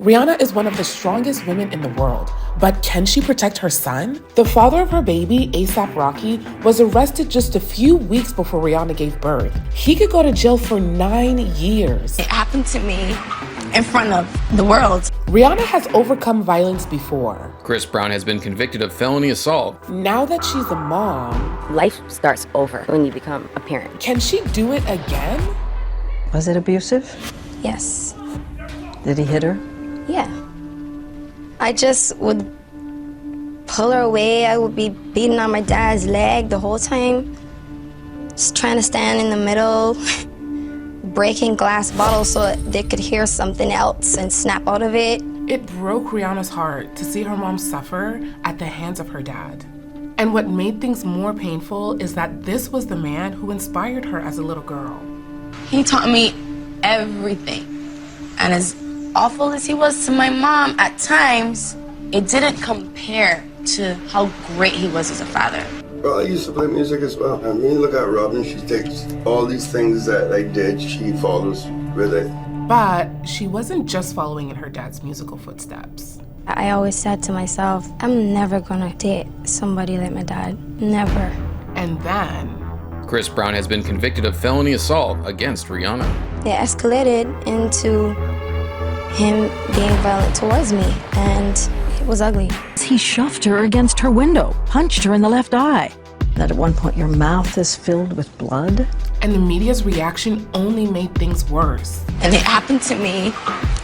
Rihanna is one of the strongest women in the world, but can she protect her son? The father of her baby, A$AP Rocky, was arrested just a few weeks before Rihanna gave birth. He could go to jail for 9 years. It happened to me in front of the world. Rihanna has overcome violence before. Chris Brown has been convicted of felony assault. Now that she's a mom, life starts over when you become a parent. can she do it again? Was it abusive? Yes. Did he hit her? Yeah. I just would pull her away. I would be beating on my dad's leg the whole time. Just trying to stand in the middle, breaking glass bottles so they could hear something else and snap out of it. It broke Rihanna's heart to see her mom suffer at the hands of her dad. And what made things more painful is that this was the man who inspired her as a little girl. He taught me everything. And as awful as he was to my mom, at times, it didn't compare to how great he was as a father. Well, I used to play music as well. I mean, look at Robin. She takes all these things that I did, she follows with it. But she wasn't just following in her dad's musical footsteps. I always said to myself, I'm never gonna date somebody like my dad. Never. And then Chris Brown has been convicted of felony assault against Rihanna. It escalated into him being violent towards me, and it was ugly. He shoved her against her window, punched her in the left eye. That at one point your mouth is filled with blood? and the media's reaction only made things worse. And it happened to me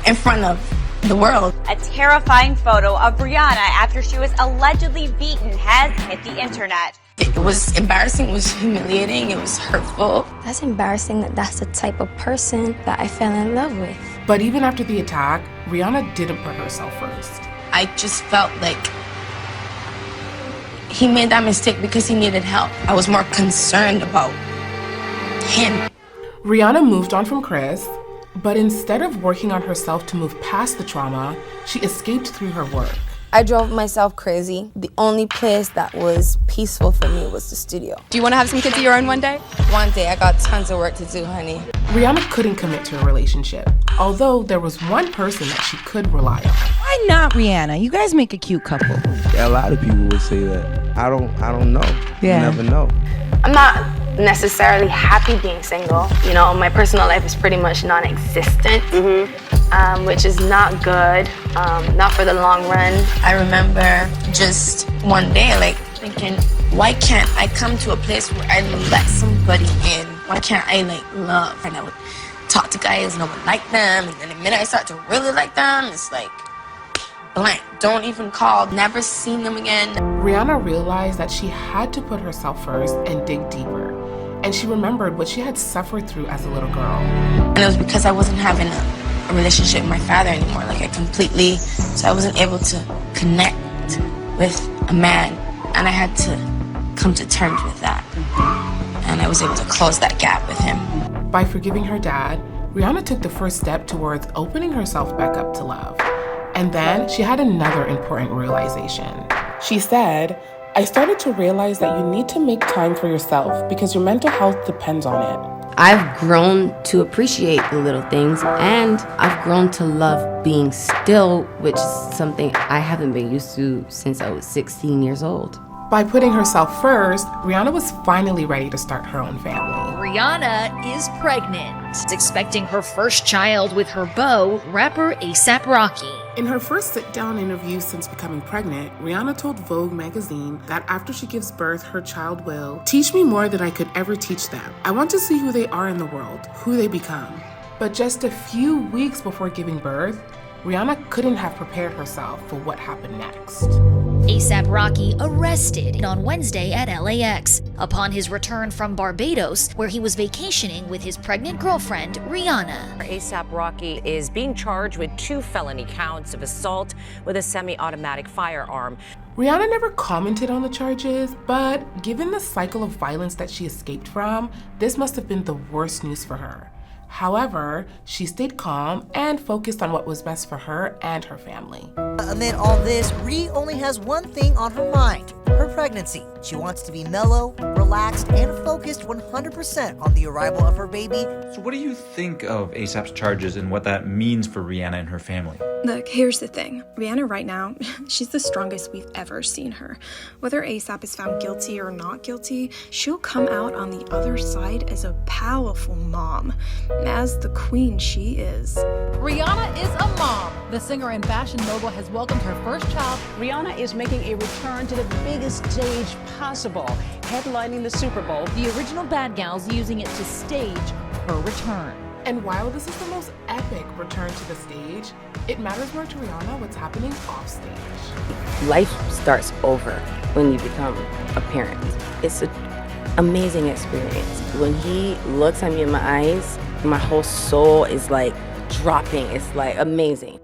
in front of the world. A terrifying photo of Rihanna after she was allegedly beaten has hit the internet. It was embarrassing, it was humiliating, it was hurtful. That's embarrassing that that's the type of person that I fell in love with. But even after the attack, Rihanna didn't put herself first. I just felt like he made that mistake because he needed help. I was more concerned about him. Rihanna moved on from Chris, but instead of working on herself to move past the trauma, she escaped through her work. I drove myself crazy. The only place that was peaceful for me was the studio. Do you want to have some kids of your own one day? One day, I got tons of work to do, honey. Rihanna couldn't commit to a relationship, although there was one person that she could rely on. Why not, Rihanna? You guys make a cute couple. A lot of people would say that. I don't know. Yeah. You never know. I'm not necessarily happy being single. You know, my personal life is pretty much non-existent, which is not good, not for the long run. I remember just one day, like, thinking, why can't I come to a place where I let somebody in? Why can't I, like, love? And I would talk to guys, no one liked them, and then the minute I start to really like them, it's like, blank. Don't even call, never seen them again. Rihanna realized that she had to put herself first and dig deeper. And she remembered what she had suffered through as a little girl. And it was because I wasn't having a relationship with my father anymore. Like, so I wasn't able to connect with a man. And I had to come to terms with that. And I was able to close that gap with him. By forgiving her dad, Rihanna took the first step towards opening herself back up to love. And then she had another important realization. She said, I started to realize that you need to make time for yourself because your mental health depends on it. I've grown to appreciate the little things, and I've grown to love being still, which is something I haven't been used to since I was 16 years old. By putting herself first, Rihanna was finally ready to start her own family. Rihanna is pregnant, expecting her first child with her beau, rapper A$AP Rocky. In her first sit-down interview since becoming pregnant, Rihanna told Vogue magazine that after she gives birth, her child will teach me more than I could ever teach them. I want to see who they are in the world, who they become. But just a few weeks before giving birth, Rihanna couldn't have prepared herself for what happened next. A$AP Rocky arrested on Wednesday at LAX upon his return from Barbados, where he was vacationing with his pregnant girlfriend, Rihanna. A$AP Rocky is being charged with 2 felony counts of assault with a semi-automatic firearm. Rihanna never commented on the charges, but given the cycle of violence that she escaped from, this must have been the worst news for her. However, she stayed calm and focused on what was best for her and her family. Amid all this, Ree only has one thing on her mind: her pregnancy. She wants to be mellow, relaxed, and focused 100% on the arrival of her baby. So what do you think of ASAP's charges and what that means for Rihanna and her family? Look, here's the thing. Rihanna right now, she's the strongest we've ever seen her. Whether ASAP is found guilty or not guilty, she'll come out on the other side as a powerful mom, as the queen she is. Rihanna is a mom. The singer and fashion mogul has welcomed her first child. Rihanna is making a return to the biggest stage possible, headlining the Super Bowl. The original Bad Gals using it to stage her return. And while this is the most epic return to the stage, it matters more to Rihanna what's happening off stage. Life starts over when you become a parent. It's an amazing experience. When he looks at me in my eyes, my whole soul is like dropping. It's like amazing.